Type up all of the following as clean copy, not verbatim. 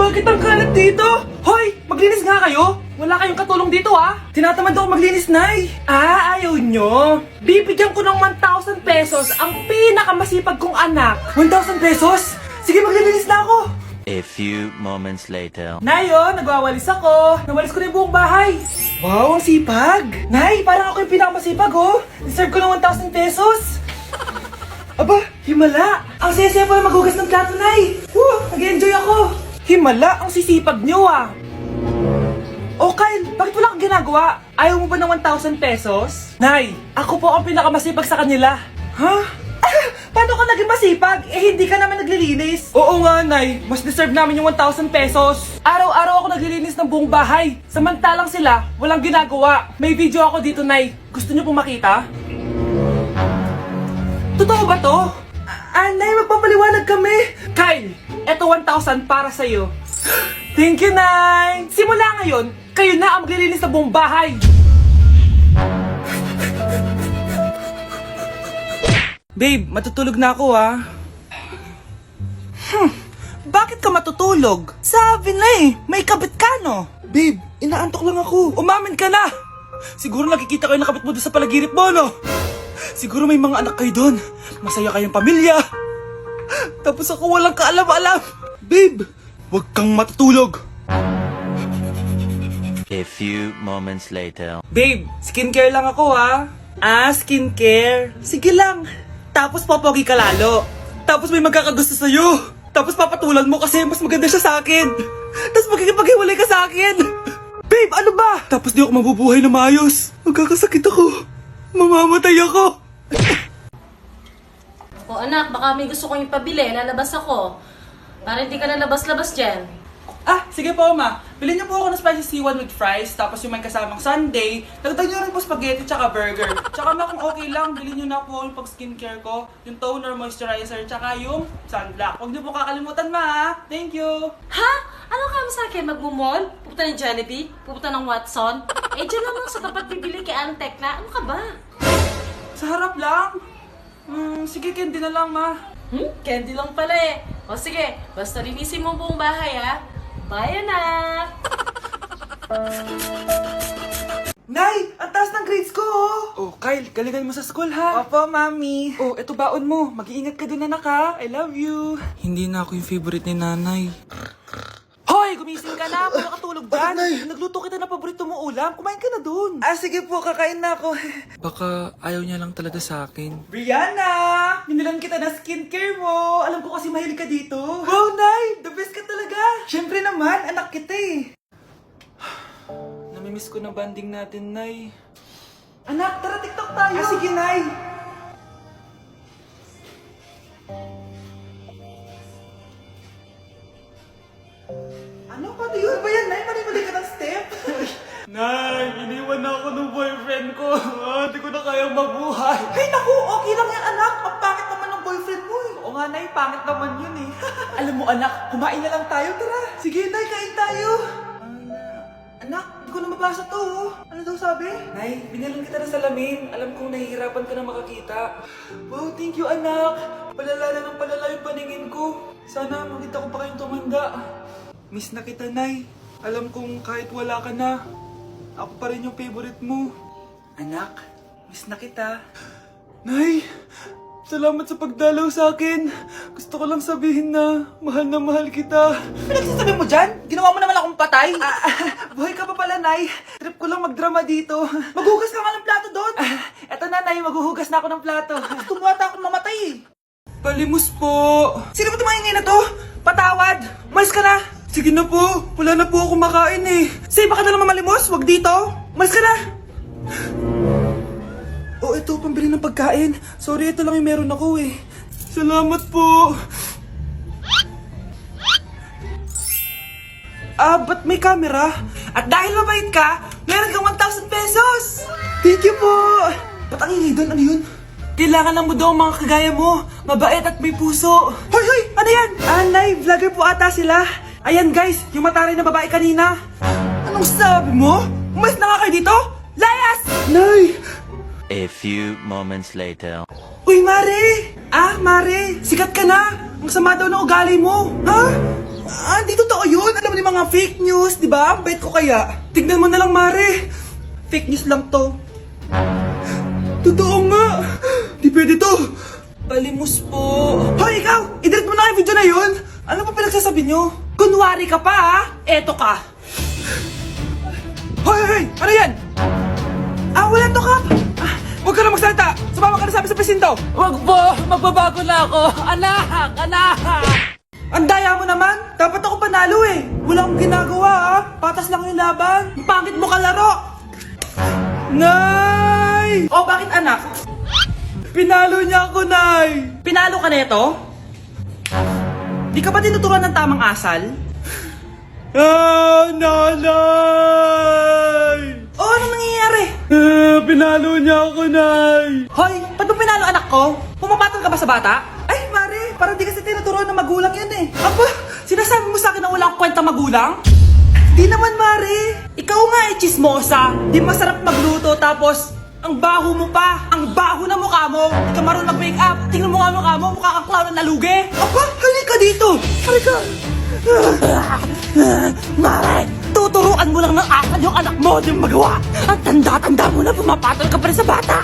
Bakit ang kalat dito? Hoy! Maglinis nga kayo! Wala kayong katulong dito ah! Tinatamad ako maglinis, Nay! Ayaw nyo! Bibigyan ko ng 1,000 pesos ang pinakamasipag kong anak! 1,000 pesos? Sige, maglilinis na ako! A few moments later. Nay, oh, nagwawalis ako! Nawalis ko na yung buong bahay! Wow, ang sipag! Nay, parang ako yung pinakamasipag, oh! Deserve ko ng 1,000 pesos! Aba, himala! Ang saya-saya pala maghugas ng plato, Nay! Woo! Nag-enjoy ako! Himala, ang sisipag nyo ah! Oh, Kyle, bakit wala kang ginagawa? Ayaw mo ba ng 1,000 pesos? Nay, ako po ang pinakamasipag sa kanila. Ha? Paano ka naging masipag? Eh, hindi ka naman naglilinis. Oo nga, Nay. Mas deserve namin yung 1,000 pesos. Araw-araw ako naglilinis ng buong bahay. Samantalang sila, walang ginagawa. May video ako dito, Nay. Gusto niyo pong makita? Totoo ba to? Nay, magpapaliwanag kami. Kyle, eto 1,000 para sa'yo. Thank you, Nay. Simula ngayon, kayo na ang maglilinis ng buong bahay. Babe, matutulog na ako ah. Bakit ka matutulog? Sabi na eh, may kabit ka no? Babe, inaantok lang ako. Umamin ka na! Siguro nakikita kayo nakabit mo doon sa palaginip mo, no? Siguro may mga anak kayo doon. Masaya kayong pamilya. Tapos ako walang kaalam-alam. Babe, huwag kang matutulog. A few moments later. Babe, skincare lang ako ha. Skincare. Sige lang. Tapos popogi ka lalo. Tapos may magkakagusto sa'yo. Tapos papatulan mo kasi mas maganda siya sa akin. Tapos magkikipaghiwalay ka sa akin. Babe, ano ba? Tapos di ako mabubuhay na maayos. Magkakasakit ako. Mamamatay ako. O anak, baka may gusto kong ipabili. Lalabas ako. Para hindi ka lalabas-labas dyan. Sige po, ma. Bilhin niyo po ako ng spicy C1 with fries, tapos yung may kasamang sundae. Dagdag niyo rin po spaghetti tsaka burger. Tsaka ma, kung okay lang, bilhin niyo na po yung pag skincare ko, yung toner, moisturizer, tsaka yung sunblock. Huwag niyo po kakalimutan, ma. Thank you. Ha? Ano ka sa akin? Magmumall? Pupunta ng Jollibee? Pupunta ng Watson? Eh, dyan naman sa tapat bibili kay Aling Tekla. Ano ka ba? Sa harap lang. Sige, candy na lang, ma. Candy lang pala eh. O sige, basta linisin mo ang buong bahay ha. Bye, anak! Nay, ang taas ng grades ko, oh! Oh, Kyle, galingan mo sa school, ha? Opo, mami. Oh, eto baon mo. Mag-iingat ka dun, anak, ha? I love you. Hindi na ako yung favorite ni nanay. Hoy, gumising ka na. Wala katulog dyan. Nagluto kita na paborito mo ulam. Kumain ka na dun. Sige po, kakain na ako. Baka ayaw niya lang talaga sa akin. Brianna! Binilan kita na skincare mo. Alam ko kasi mahilig ka dito. Wow, Nay! The best ka talaga. Siyempre naman, anak kita eh. Namimiss ko na banding natin, Nay. Anak, tara TikTok tayo. Sige, Nay. Ano? Paano yun? Ba yan, Nay? Mali-mali ka ng step? Nay, iniwan na ako ng boyfriend ko. Hindi ko na kayang mabuhay. Ay, naku! Okay lang yan, anak. Ang pangit naman ng boyfriend mo eh. Oo nga, Nay. Pangit naman yun eh. Alam mo, anak, kumain na lang tayo. Tara. Sige, Nay. Kain tayo. Anak, hindi ko na mabasa to. Oh. Ano daw sabi? Nay, binalan kita ng salamin. Alam kong nahihirapan ka na makakita. Wow, thank you, anak. Palala na ng palala yung paningin ko. Sana makita ko pa kayong tumanda. Miss na kita, Nay. Alam kong kahit wala ka na, ako pa rin yung favorite mo. Anak, miss na kita. Nay, salamat sa pagdalaw sa akin. Gusto ko lang sabihin na mahal kita. Pinagsasabi mo dyan? Ginawa mo naman akong patay. Buhay ka pa pala, Nay. Trip ko lang magdrama dito. Maghugas ka nga ng plato doon. Eto na, Nay. Maghuhugas na ako ng plato. Gusto mo ata akong mamatay eh. Palimus po. Sino ba tumahingay na to? Patawad. Malis ka na. Sige na po. Wala na po ako makain eh. Say, baka na naman malimos. Wag dito. Malis ka na. Oh, ito, pambili ng pagkain. Sorry, ito lang yung meron ako eh. Salamat po. Ba't may camera? At dahil mabait ka, meron kang 1,000 pesos! Thank you po! Ba't ang ingay doon? Ano yun? Kailangan lang mo daw ang mga kagaya mo. Mabait at may puso. Hoy, hoy! Ano yan? Nay, vlogger po ata sila. Ayan guys, yung mataray na babae kanina. Anong sabi mo? Umalis na nga kayo dito? Layas! Nay! A few moments later. Uy, Mare! Mare! Sikat ka na! Ang sama daw ng ugali mo! Ha? Di totoo yun! mga fake news, di ba? Ang bait ko kaya. Tignan mo na lang, Mare. Fake news lang to. Totoo nga. Di pwede to. Palimos po. Hoy, ikaw! I-delete mo na yung video na yun. Ano pa pinagsasabi nyo? Kunwari ka pa, ha? Eto ka. Hoy! Ano yan? Wala to, Kap. Huwag ka na magsalita. Sumama ka na sabi sa presinto. Wag po! Magbabago na ako! Anak! Anak! Ang daya mo naman. Dapat ako panalo eh. Wala akong ginagawa, ha? Patas lang yung laban. Ang pangit mo kalaro. Nay! Oh, bakit anak? Pinalo niya ako, Nay. Pinalo ka neto? Di ka ba tinuturuan ng tamang asal? Nanay! Oh, ano nangyayari? Pinalo niya ako, Nay. Hoy, ba't mo pinalo anak ko? Pumapatol ka ba sa bata? Ay, Mare, parang di kasi tinuturuan ng magulang yan eh. Aba, sinasabi mo sa akin na wala akong kwenta magulang? Di naman, Mare. Ikaw nga eh, chismosa. Di masarap magluto tapos ang baho mo pa. Ang baho na mukha mo. Di ka marunong mag-make up. Tingnan mo nga mukha mo. Mukha kang clown na nalugi. Aba, halika dito. Halika. Mare, tuturuan mo lang ng asal yung anak mo. Di mo magawa. Ang tanda-tanda mo na pumapatol ka pa rin sa bata.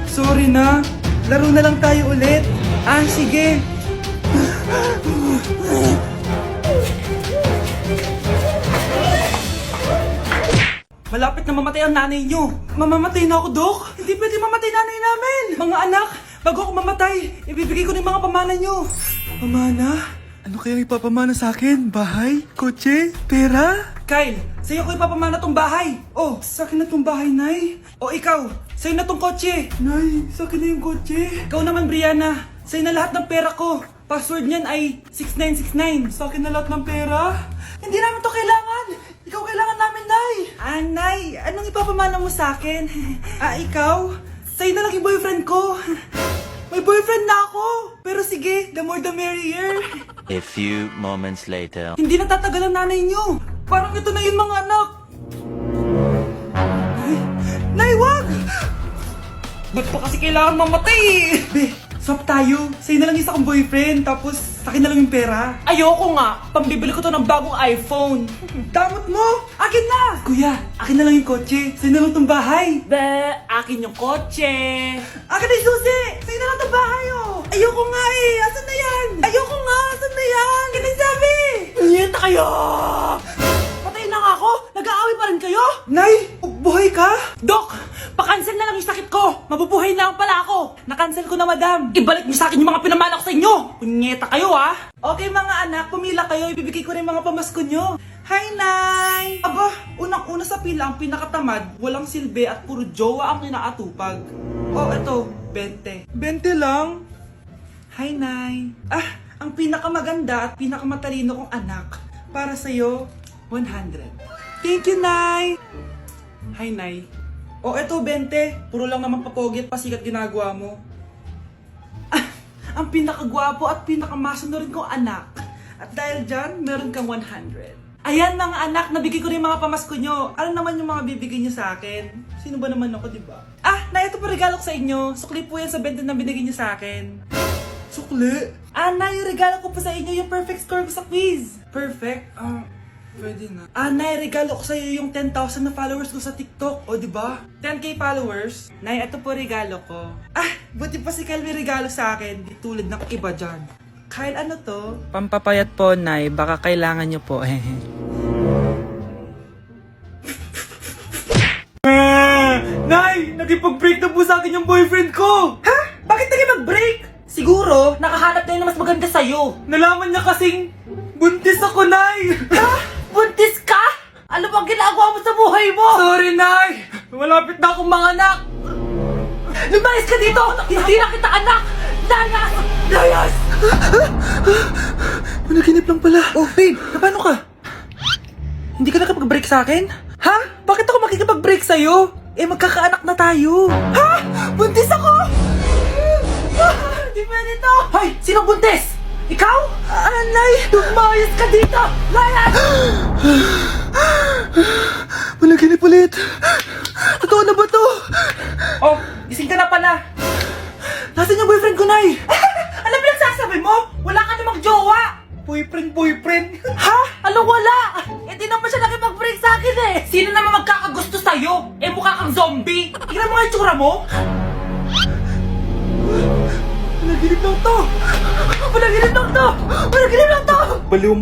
Sorry na. Laro na lang tayo ulit. Sige. Malapit na mamatay ang nanay nyo. Mamamatay na ako, Dok. Hindi pwede mamatay nanay namin. Mga anak, bago ako mamatay, ibibigay ko na yung mga pamana nyo. Pamana? Ano kayang ipapamana sa akin? Bahay? Kotse? Pera? Kyle, sa'yo ko ipapamana tong bahay. Oh, sa akin na tong bahay, Nay. O ikaw, sa'yo na tong kotse. Nay, sa akin na yung kotse. Ikaw naman, Brianna, sa'yo na lahat ng pera ko. Password niyan ay 6969. Sa akin na lahat ng pera? Hindi namin to kailangan. Ikaw kailangan namin, Nay. Nay, anong ipapamana mo sa akin? Ikaw? Sa'yo na lang yung boyfriend ko. May boyfriend na ako. Pero sige, the more the merrier. A few moments later. Hindi na tatagal ang nanay niyo. Parang ito na yun, mga anak. Nay, wag! Ba't pa kasi kailangan mamatay eh? Be, swap tayo. Sa'yo na lang isa kong boyfriend, tapos akin na lang yung pera. Ayoko nga. Pambibili ko to ng bagong iPhone. Damot mo! Akin na! Kuya, akin na lang yung kotse. Sa'yo na lang tong bahay. Be, akin yung kotse! Akin na yung susi! Sa'yo na lang tong bahay, oh! Ayoko nga eh! Asan na yan? Ayoko nga! Asan na yan? Ganun sabi! Niyenta kayo! Patay na nga ako! Nag-aaway pa rin kayo! Nay! Buhay ka? Dok! Pakancel na lang yung sakit ko! Mabubuhay na lang pala ako! Nakancel ko na, madam. Ibalik niyo sa akin yung mga pinamana ko sa inyo! Punyeta kayo, ha? Okay, mga anak, pumila kayo. Ibibigay ko rin mga pamasko nyo. Hi, Nay! Aba, unang-una sa pila, ang pinakatamad, walang silbi at puro jowa ang kinaatupag. Oh, eto, 20. 20 lang? Hi, Nay. Ang pinakamaganda at pinakamatalino kong anak. Para sa'yo, 100. Thank you, Nay! Hi, Nay. Oh, eto, 20. Puro lang naman papogi at pasikat ginagawa mo. Ang pinakagwapo at pinakamasonorin kong anak. At dahil dyan, meron kang 100. Ayan, mga anak, nabigay ko rin yung mga pamasko nyo. Ano naman yung mga bibigay nyo sa akin? Sino ba naman ako, diba? Na ito po regalo ko sa inyo. Sukli po yan sa 20 na binigay nyo sa akin. Sukli? Na yung regalo ko po sa inyo, yung perfect score ko sa quiz. Perfect? Pwede na. Nay, regalo ko sa'yo yung 10,000 na followers ko sa TikTok. O, diba? 10k followers. Nay, ito po regalo ko. Buti pa si Kyle may regalo sa akin. Di tulad ng iba dyan. Kyle, ano to? Pampapayat po, Nay. Baka kailangan niyo po. Nay! Nakipag-break na po sa akin yung boyfriend ko! Ha? Bakit nakipag-break? Siguro, nakahanap na yun na mas maganda sa'yo. Nalaman niya kasing buntis ako, Nay! Ha? Buntis ka? Ano bang ginagawa mo sa buhay mo? Sorry, Nay! Malapit na akong manganak! Lumayas ka dito! Hindi na kita anak! Layas! Layas! Managinip lang pala. Oh, babe, paano ka? Hindi ka nakapag-break sa akin? Ha? Bakit ako makikipag-break sa'yo? Magkakaanak na tayo. Ha? Buntis ako? Di pwede to! Hoy! Sino buntis? Ikaw? Nay! Lumayas ka dito! Layas! Managinip ulit. Totoo na ba to? Oh, gising ka na pala. Nasaan yung boyfriend ko, Nay? Alam mo yung sasabi mo? Wala ka namang jowa! Boyfriend? Ha? Anong wala? Eh di naman siya nakipag-break sa akin eh. Sino naman magkakagusto sa'yo? Eh mukha kang zombie. Tingnan mo nga yung tsura mo. Panaginip lang to. Panaginip lang to. Panaginip lang to. Baliw